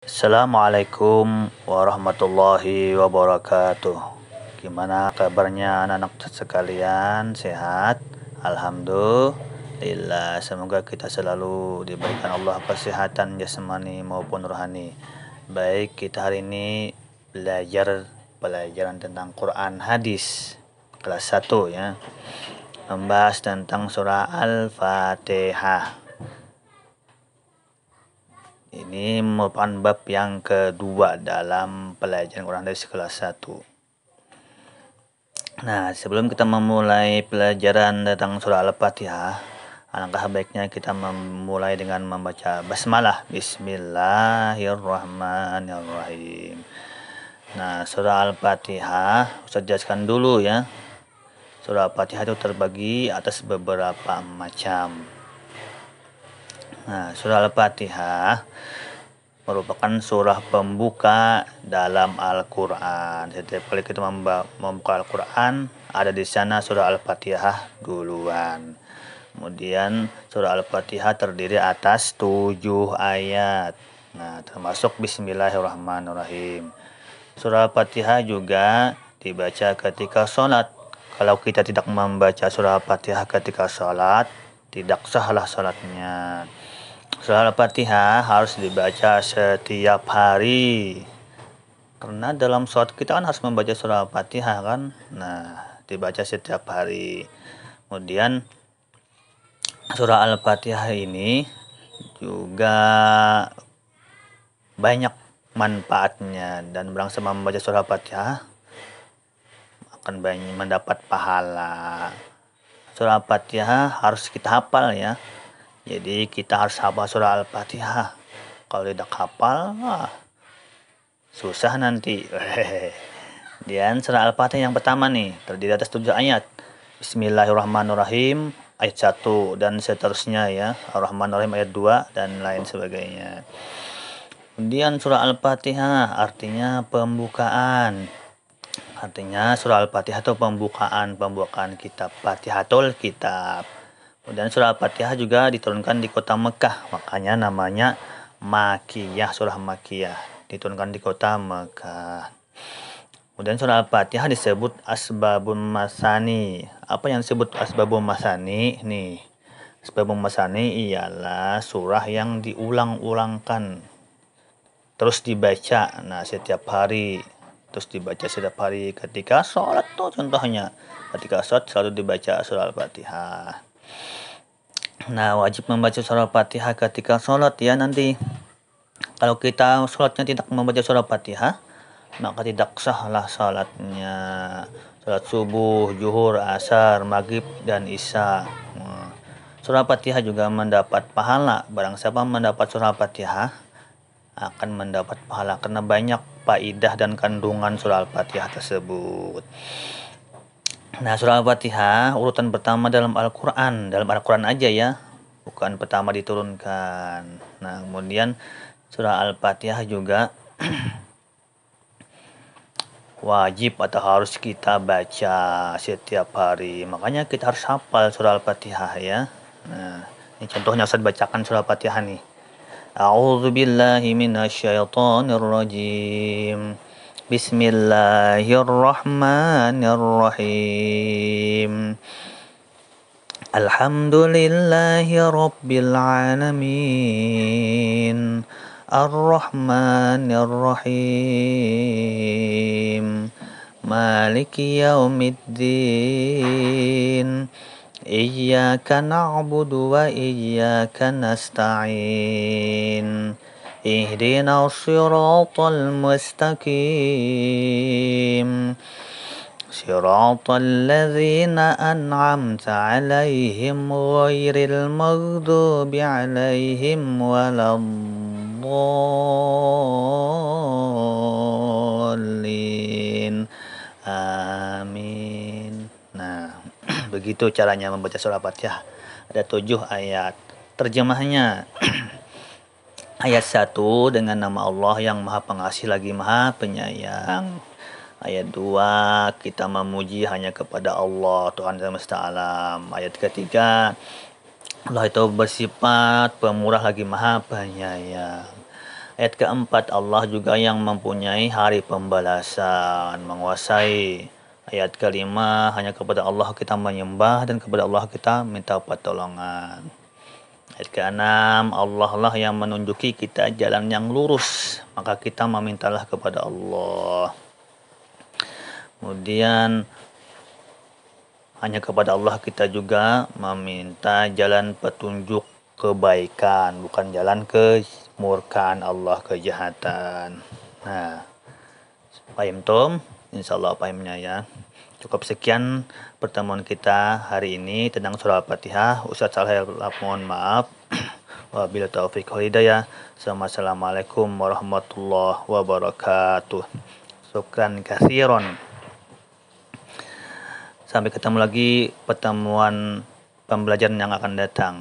Assalamualaikum warahmatullahi wabarakatuh. Gimana kabarnya anak-anak sekalian? Sehat? Alhamdulillah. Semoga kita selalu diberikan Allah kesehatan jasmani maupun rohani. Baik, kita hari ini belajar pelajaran tentang Quran hadis kelas 1 ya. Membahas tentang surah Al-Fatihah. Ini merupakan bab yang kedua dalam pelajaran Quran hadis kelas 1. Nah, sebelum kita memulai pelajaran tentang surah Al-Fatihah, alangkah baiknya kita memulai dengan membaca basmalah. Bismillahirrahmanirrahim. Nah, surah Al-Fatihah Ustaz jelaskan dulu ya. Surah Al-Fatihah itu terbagi atas beberapa macam. Nah, surah Al-Fatihah merupakan surah pembuka dalam Al-Quran. Setiap kali kita membuka Al-Quran, ada di sana surah Al-Fatihah duluan. Kemudian surah Al-Fatihah terdiri atas 7 ayat. Nah, termasuk Bismillahirrahmanirrahim. Surah Al-Fatihah juga dibaca ketika sholat. Kalau kita tidak membaca surah Al-Fatihah ketika sholat, tidak sahlah sholatnya. Surah Al-Fatihah harus dibaca setiap hari. Karena dalam sholat kita kan harus membaca surah Al-Fatihah kan. Nah, dibaca setiap hari. Kemudian surah Al-Fatihah ini juga banyak manfaatnya, dan barang siapa membaca surah Al-Fatihah akan banyak mendapat pahala. Surah Al-Fatihah harus kita hafal ya. Jadi kita harus hafal surah Al-Fatihah. Kalau tidak hafal, susah nanti. Dan surah Al-Fatihah yang pertama nih, terdiri atas 7 ayat. Bismillahirrahmanirrahim ayat 1 dan seterusnya ya. Ar-Rahmanir-Rahim ayat 2 dan lain sebagainya. Kemudian surah Al-Fatihah artinya pembukaan. Artinya surah Al-Fatihah itu pembukaan kitab, Fatihatul Kitab. Kemudian surah Al-Fatihah juga diturunkan di kota Mekah, makanya namanya Makiyah, surah Makiyah, diturunkan di kota Mekah. Kemudian surah Al-Fatihah disebut Asbabun Masani. Apa yang disebut Asbabun Masani? Nih, Asbabun Masani ialah surah yang diulang-ulangkan, terus dibaca. Nah, setiap hari, terus dibaca setiap hari ketika sholat tuh contohnya. Ketika sholat selalu dibaca surah Al-Fatihah. Nah, wajib membaca surah Al-Fatihah ketika sholat ya nanti. Kalau kita sholatnya tidak membaca surah Al-Fatihah, maka tidak sahlah sholatnya. Sholat subuh, zuhur, asar, maghrib, dan isya. Surah Al-Fatihah juga mendapat pahala. Barang siapa mendapat surah Al-Fatihah akan mendapat pahala karena banyak faidah dan kandungan surah Al-Fatihah tersebut. Nah, surah Al-Fatihah urutan pertama dalam Al-Quran. Dalam Al-Quran aja ya, bukan pertama diturunkan. Nah, kemudian surah Al-Fatihah juga wajib atau harus kita baca setiap hari. Makanya kita harus hafal surah Al-Fatihah ya. Nah, ini contohnya Ustaz bacakan surah Al-Fatihah nih. A'udzubillahi minasyaitonirrajim. Bismillahirrahmanirrahim. Alhamdulillahi rabbil alamin. Ar-Rahmanir-Rahim. Maliki yaumiddin. Iyyaka na'budu wa iyyaka nasta'in. Ihdinas siratal mustaqim. Siratal ladzina an'amta 'alaihim ghairil maghdubi 'alaihim waladdallin. Amin. Nah, begitu caranya membaca surah Al-Fatihah. Ada 7 ayat. Terjemahnya ayat 1 dengan nama Allah yang Maha Pengasih lagi Maha Penyayang. Ayat 2 kita memuji hanya kepada Allah Tuhan semesta alam. Ayat ketiga Allah itu bersifat pemurah lagi Maha Penyayang. Ayat keempat, Allah juga yang mempunyai hari pembalasan, menguasai. Ayat kelima, hanya kepada Allah kita menyembah dan kepada Allah kita minta pertolongan. Ayat keenam, Allah lah yang menunjuki kita jalan yang lurus, maka kita memintalah kepada Allah. Kemudian hanya kepada Allah kita juga meminta jalan petunjuk kebaikan, bukan jalan kemurkaan Allah, kejahatan. Nah, paham Tom? Insyaallah pahamnya ya. Cukup sekian pertemuan kita hari ini tentang surah Al-Fatihah. Ustaz Saleh mohon maaf. Wabillahi taufiq wal hidayah. Assalamualaikum warahmatullahi wabarakatuh. Syukran katsiran. Sampai ketemu lagi pertemuan pembelajaran yang akan datang.